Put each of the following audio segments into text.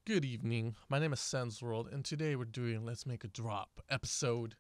Good evening. My name is Sans World, and today we're doing Let's Make a Drop episode.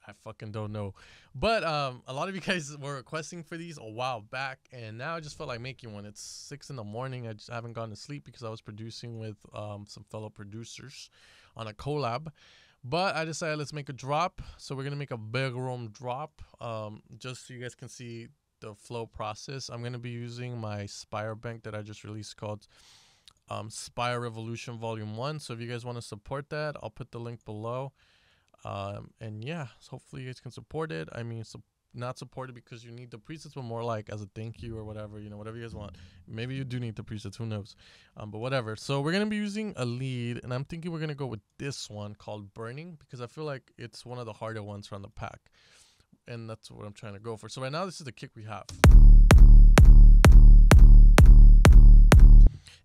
I fucking don't know. But a lot of you guys were requesting for these a while back, and now I just felt like making one. It's 6 in the morning. I just haven't gone to sleep because I was producing with some fellow producers on a collab. But I decided let's make a drop. So we're going to make a big room drop just so you guys can see the flow process. I'm going to be using my Spire bank that I just released called Spire Revolution Volume 1. So if you guys want to support that, I'll put the link below. And yeah, so hopefully you guys can support it. I mean, not support it because you need the presets, but more like as a thank you or whatever, you know, whatever you guys want. Maybe you do need the presets, who knows? But whatever. So we're going to be using a lead, and I'm thinking we're going to go with this one called Burning because I feel like it's one of the harder ones from the pack. And that's what I'm trying to go for. So right now, this is the kick we have.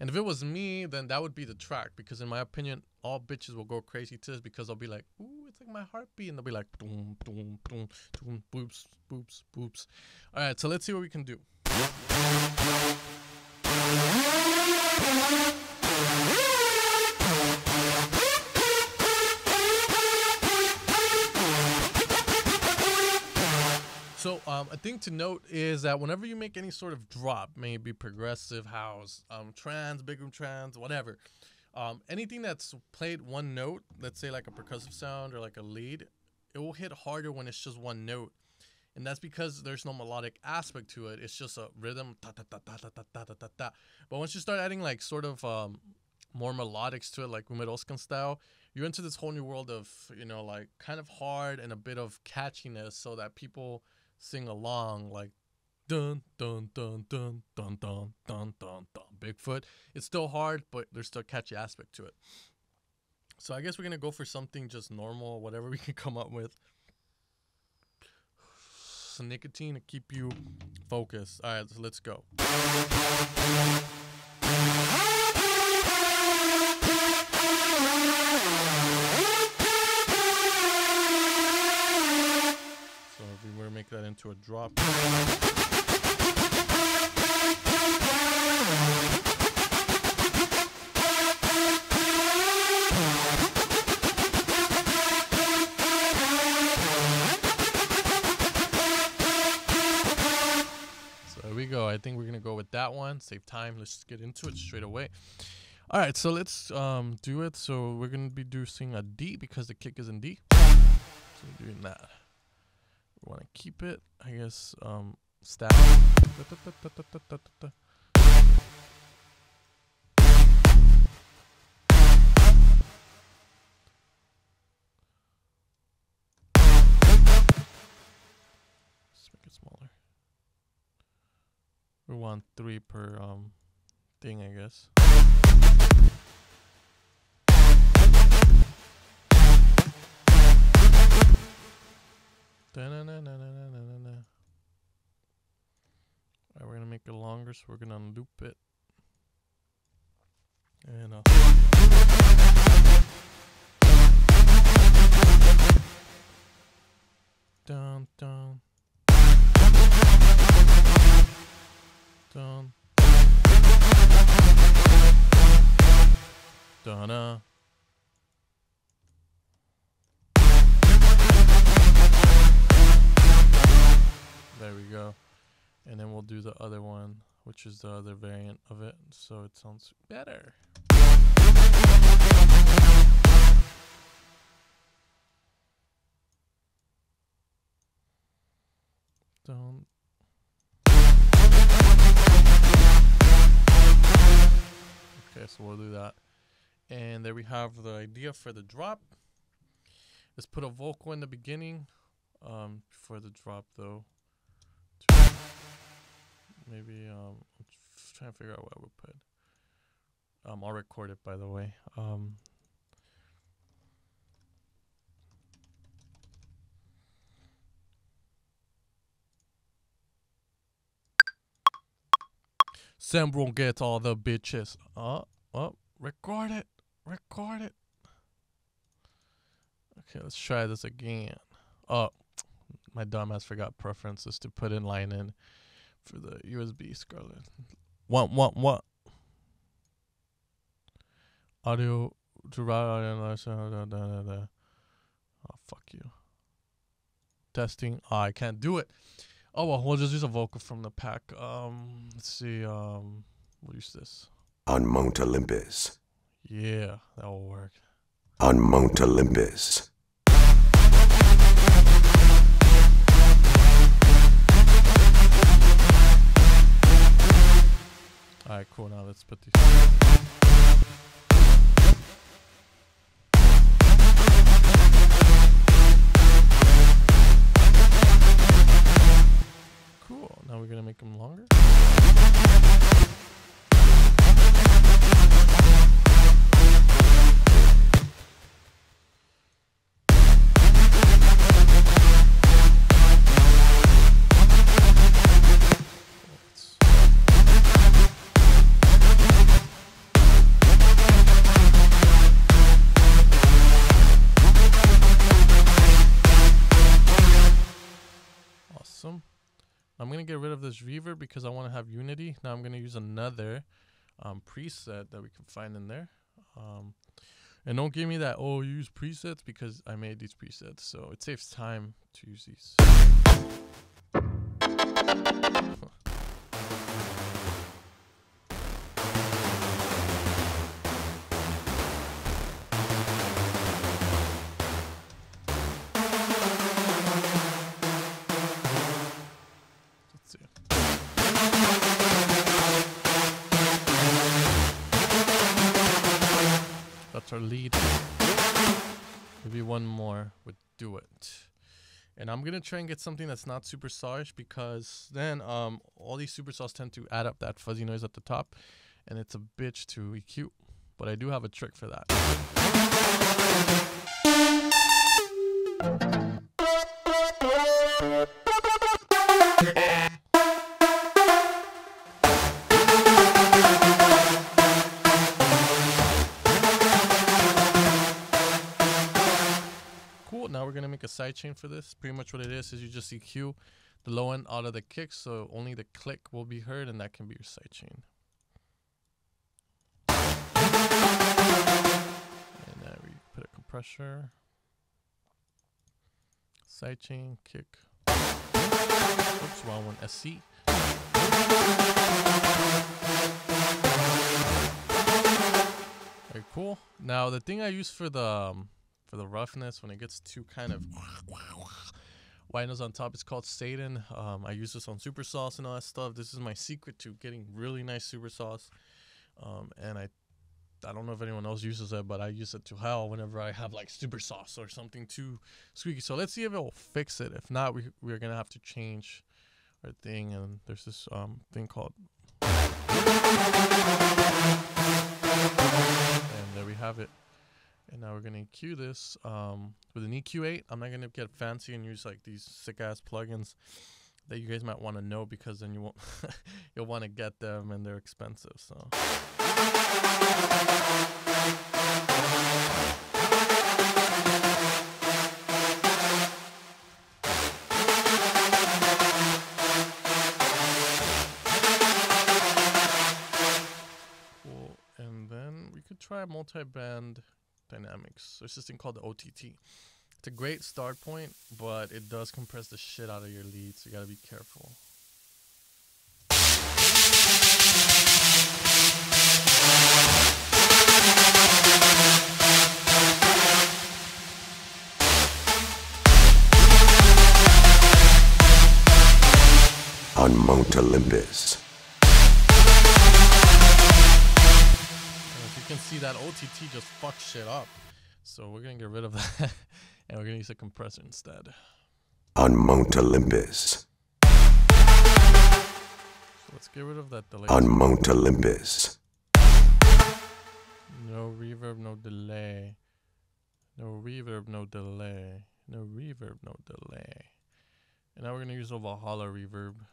And if it was me, then that would be the track. Because in my opinion, all bitches will go crazy to this because they'll be like, ooh, it's like my heartbeat. And they'll be like, boom, boom, boom, boom, boops, boops, boops. All right, so let's see what we can do. So a thing to note is that whenever you make any sort of drop, maybe progressive house, trance, big room trance, whatever, anything that's played one note, let's say like a percussive sound or like a lead, it will hit harder when it's just one note. And that's because there's no melodic aspect to it. It's just a rhythm, ta ta ta ta ta ta ta ta ta ta. But once you start adding like sort of more melodics to it, like Umeroskan style, you're into this whole new world of, you know, like kind of hard and a bit of catchiness so that people sing along, like dun dun dun dun dun dun dun dun dun Bigfoot. It's still hard, but there's still a catchy aspect to it. So I guess we're gonna go for something just normal, whatever we can come up with. Some nicotine to keep you focused. All right, so let's go. So if we were to make that into a drop. So there we go. I think we're going to go with that one. Save time. Let's just get into it straight away. All right, so let's do it. So we're going to be doing a D because the kick is in D. So we're doing that. We want to keep it, I guess, stack. Let's make it smaller. We want 3 per thing, I guess. Alright, we're gonna make it longer, so we're gonna loop it. And down, down, down, down, there we go. And then we'll do the other one, which is the other variant of it, so it sounds better. Don't. Okay, so we'll do that. And there we have the idea for the drop. Let's put a vocal in the beginning for the drop, though. Maybe I'm trying to figure out what I would put. I'll record it, by the way. Sam won't get all the bitches. Record it. Record it. Okay, let's try this again. Oh, my dumbass forgot preferences to put in line in for the USB Scarlet. What? audio to route audio. Oh, fuck you. Testing. Oh, I can't do it. Oh well, we'll just use a vocal from the pack. Let's see. We'll use this. On Mount Olympus. Yeah, that will work. On Mount Olympus. Alright, cool. Now let's put these. Cool. Now we're gonna make them longer. Awesome. I'm going to get rid of this reverb because I want to have unity. Now I'm going to use another preset that we can find in there. And don't give me that, oh, use presets, because I made these presets. So it saves time to use these. That's our lead. Maybe one more would do it. And I'm gonna try and get something that's not super sawish, because then all these super saws tend to add up that fuzzy noise at the top, and it's a bitch to EQ. But I do have a trick for that. Now we're gonna make a sidechain for this. Pretty much what it is you just EQ the low end out of the kick, so only the click will be heard, and that can be your sidechain. And now we put a compressor, sidechain, kick. Oops, wrong one. SC. Very cool. Now the thing I use for the roughness, when it gets too kind of white noise on top, it's called Satan. I use this on super sauce and all that stuff. This is my secret to getting really nice super sauce. And I don't know if anyone else uses it, but I use it to hell whenever I have like super sauce or something too squeaky. So let's see if it will fix it. If not, we're gonna have to change our thing. And there's this thing called, and there we have it. And now we're gonna EQ this with an EQ8. I'm not gonna get fancy and use like these sick ass plugins that you guys might want to know, because then you won't you'll want to get them and they're expensive. So cool. And then we could try multi-band dynamics. There's this thing called the OTT. It's a great start point, but it does compress the shit out of your lead, so you gotta be careful. On Mount Olympus. You can see that OTT just fucks shit up, so we're gonna get rid of that and we're gonna use a compressor instead. On Mount Olympus. So let's get rid of that delay. On Mount Olympus. No reverb, no delay. No reverb, no delay. No reverb, no delay. And now we're gonna use a Valhalla reverb.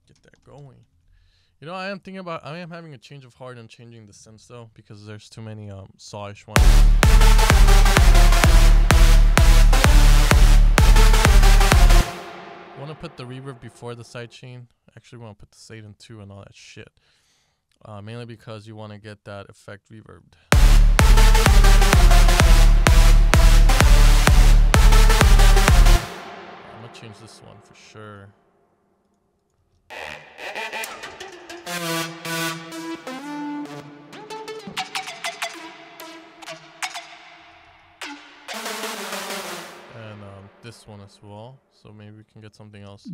Get that going. You know, I am having a change of heart and changing the synths though, because there's too many sawish ones. I want to put the reverb before the sidechain. Actually, want to put the Satan 2 and all that shit. mainly because you want to get that effect reverbed. I'm gonna change this one for sure. And this one as well, so maybe we can get something else.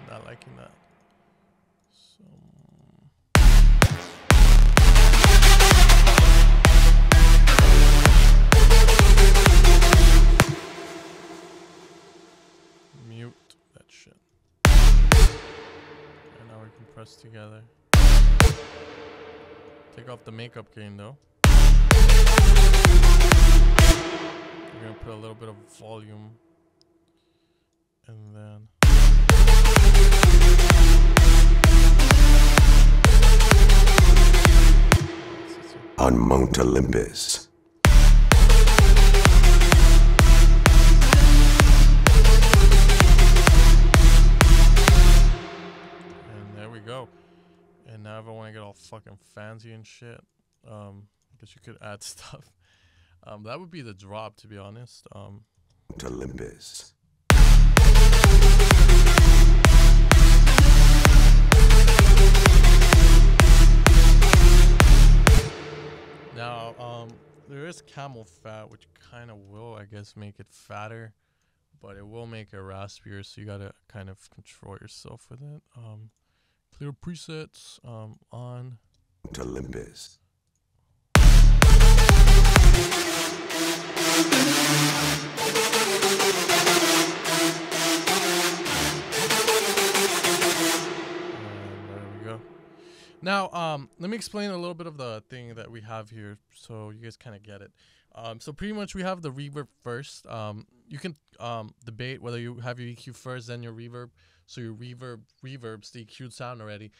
Not liking that. So mute that shit. And now we can press together. Take off the makeup gain though. We're gonna put a little bit of volume, and then on Mount Olympus. And there we go. And now if I want to get all fucking fancy and shit, I guess you could add stuff. That would be the drop, to be honest. Mount Olympus. Now, there is camel fat, which kind of will, I guess, make it fatter, but it will make it raspier, so you gotta kind of control yourself with it. Clear presets, on. Mount Olympus. Now, let me explain a little bit of the thing that we have here so you guys kind of get it. So pretty much we have the reverb first. You can debate whether you have your EQ first, then your reverb. So your reverbs the EQ'd sound already.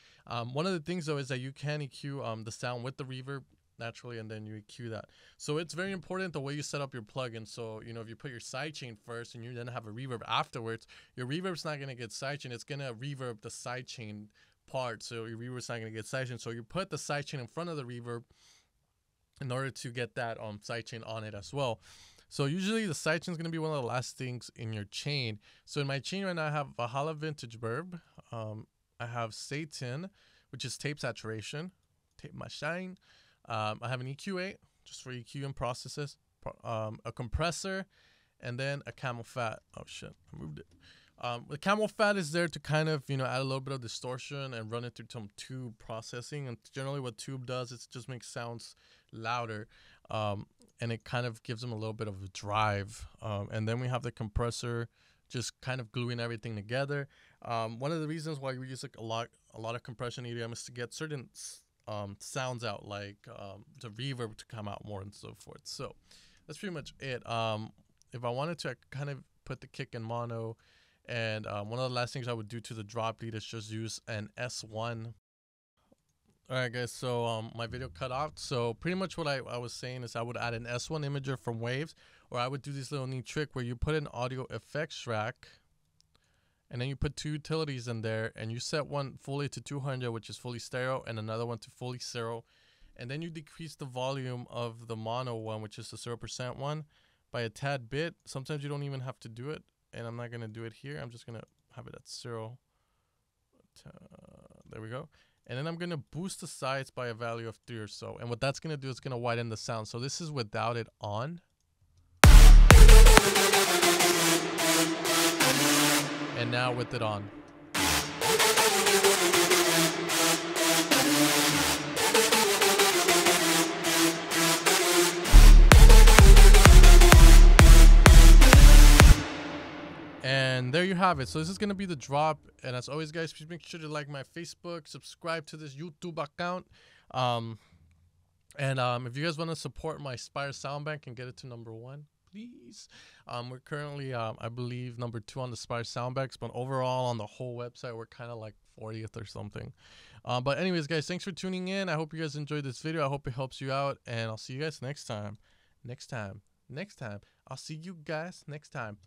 One of the things though is that you can EQ the sound with the reverb naturally, and then you EQ that. So it's very important the way you set up your plugin. So, you know, if you put your sidechain first and you then have a reverb afterwards, your reverb's not going to get sidechain. It's going to reverb the sidechain part, so your reverb's not going to get sidechain. So you put the sidechain in front of the reverb in order to get that sidechain on it as well. So usually the sidechain is going to be one of the last things in your chain. So in my chain right now I have Valhalla Vintage Burb, I have Satan, which is tape saturation, tape my shine. I have an EQ8 just for EQ and processes, a compressor, and then a camel fat. Oh shit, I moved it. The camel fat is there to kind of, you know, add a little bit of distortion and run it through some tube processing. And generally what tube does is just makes sounds louder, and it kind of gives them a little bit of a drive. And then we have the compressor just kind of gluing everything together. One of the reasons why we use like a lot of compression EDM is to get certain sounds out, like the reverb to come out more and so forth. So that's pretty much it. If I wanted to, I could kind of put the kick in mono. And one of the last things I would do to the drop lead is just use an S1. Alright guys, so my video cut off. So pretty much what I was saying is I would add an S1 imager from Waves, or I would do this little neat trick where you put an audio effects track and then you put two utilities in there, and you set one fully to 200, which is fully stereo, and another one to fully stereo, and then you decrease the volume of the mono one, which is the 0% one, by a tad bit. Sometimes you don't even have to do it, and I'm not going to do it here. I'm just going to have it at 0. There we go. And then I'm going to boost the sides by a value of 3 or so. And what that's going to do is going to widen the sound. So this is without it on. And now with it on. And there you have it. So this is going to be the drop. And as always, guys, please make sure to like my Facebook, subscribe to this YouTube account. If you guys want to support my Spire Soundbank and get it to #1, please. We're currently, I believe, #2 on the Spire Soundbanks. But overall, on the whole website, we're kind of like 40th or something. But anyways, guys, thanks for tuning in. I hope you guys enjoyed this video. I hope it helps you out. And I'll see you guys next time. next time. I'll see you guys next time.